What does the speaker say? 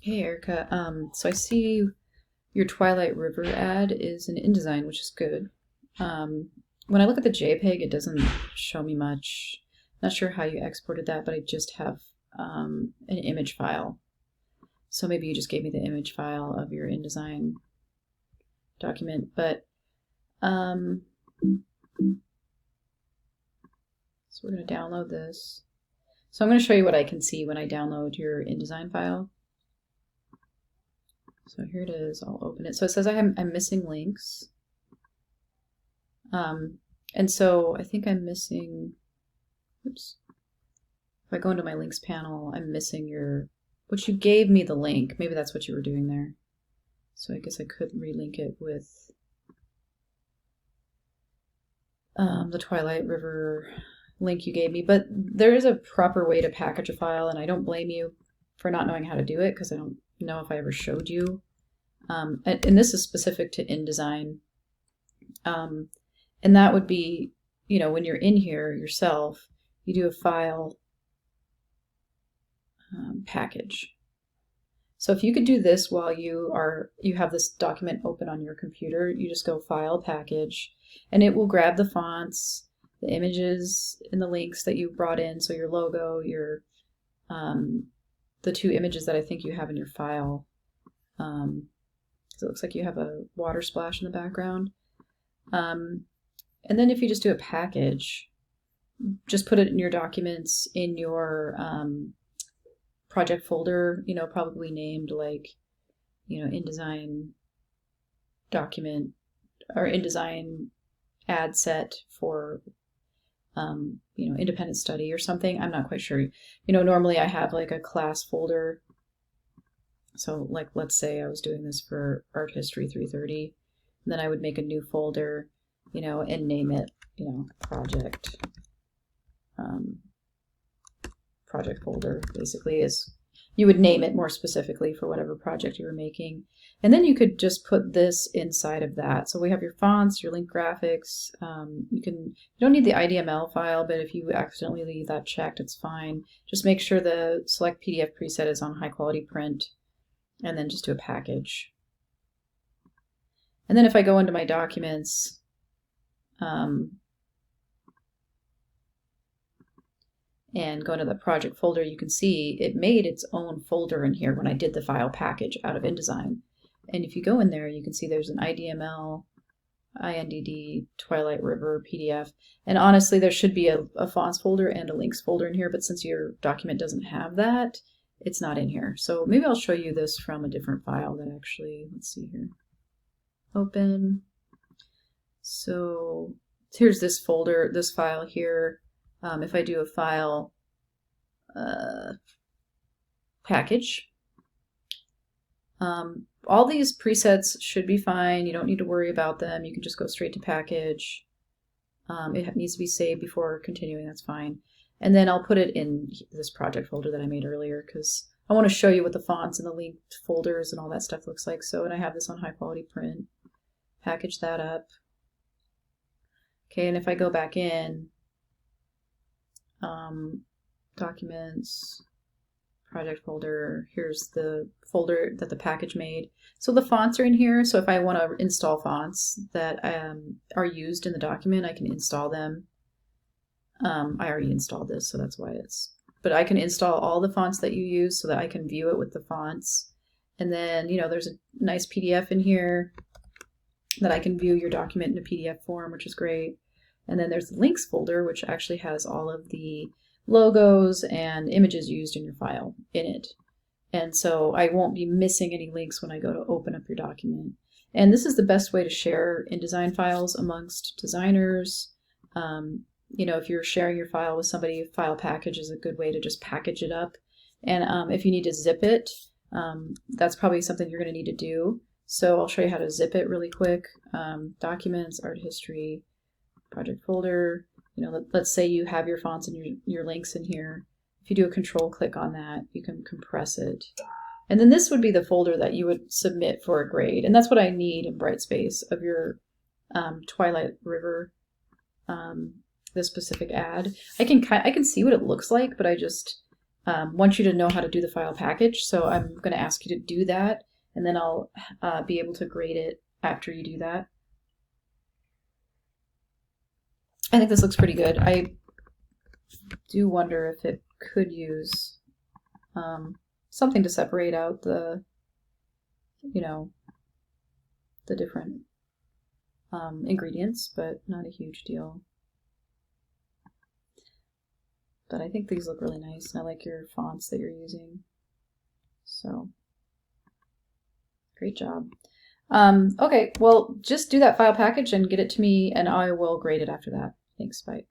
Hey Erica, so I see your Twilight River ad is in InDesign, which is good. Um, when I look at the JPEG, it doesn't show me much. Not sure how you exported that, but I just have an image file. So maybe you just gave me the image file of your InDesign document. But um, so we're going to download this. So I'm going to show you what I can see when I download your InDesign file. So here it is. I'll open it. So it says I'm missing links. And so I think I'm missing, oops. If I go into my links panel, I'm missing which you gave me the link. Maybe that's what you were doing there. So I guess I could relink it with the Twilight River link you gave me. But there is a proper way to package a file, and I don't blame you for not knowing how to do it because I don't know if I ever showed you. And this is specific to InDesign. And that would be, when you're in here yourself, you do a file package. So if you could do this while you have this document open on your computer, you just go file package, and it will grab the fonts, the images, and the links that you brought in. So your logo, the two images that I think you have in your file. So it looks like you have a water splash in the background. And then if you just do a package, just put it in your documents in your project folder, probably named like, InDesign document or InDesign ad set for, independent study or something. I'm not quite sure. Normally I have like a class folder. So like, let's say I was doing this for Art History 330, and then I would make a new folder, and name it, project. Project folder basically is, you would name it more specifically for whatever project you were making. And then you could just put this inside of that. So we have your fonts, your link graphics. You don't need the IDML file, but if you accidentally leave that checked, it's fine. Just make sure the select PDF preset is on high quality print, and then just do a package. And then if I go into my documents, and go into the project folder, you can see it made its own folder in here when I did the file package out of InDesign. And if you go in there, you can see there's an IDML, INDD, Twilight River, PDF. And honestly, there should be a fonts folder and a links folder in here, but since your document doesn't have that, it's not in here. So maybe I'll show you this from a different file that actually, let's see here. Open. So here's this folder, this file here. If I do a file package, all these presets should be fine. You don't need to worry about them. You can just go straight to package. It needs to be saved before continuing. That's fine. And then I'll put it in this project folder that I made earlier because I want to show you what the fonts and the linked folders and all that stuff looks like. So, and I have this on high quality print. Package that up. Okay, and if I go back in, documents, project folder, here's the folder that the package made. So the fonts are in here. So if I want to install fonts that are used in the document, I can install them. I already installed this, so that's why but I can install all the fonts that you use so that I can view it with the fonts. And then, there's a nice PDF in here that I can view your document in a PDF form, which is great. And then there's the links folder, which actually has all of the logos and images used in your file in it. And so I won't be missing any links when I go to open up your document. And this is the best way to share InDesign files amongst designers. If you're sharing your file with somebody, file package is a good way to just package it up. And if you need to zip it, that's probably something you're going to need to do. So I'll show you how to zip it really quick. Documents, art history, project folder. Let's say you have your fonts and your links in here. If you do a control click on that, you can compress it. And then this would be the folder that you would submit for a grade. And that's what I need in Brightspace of your Twilight River, this specific ad. I can see what it looks like, but I just want you to know how to do the file package. So I'm going to ask you to do that, and then I'll be able to grade it after you do that. I think this looks pretty good. I do wonder if it could use something to separate out the, the different ingredients, but not a huge deal. But I think these look really nice, and I like your fonts that you're using. So, great job. Okay, well, just do that file package and get it to me, and I will grade it after that. Thanks, bye.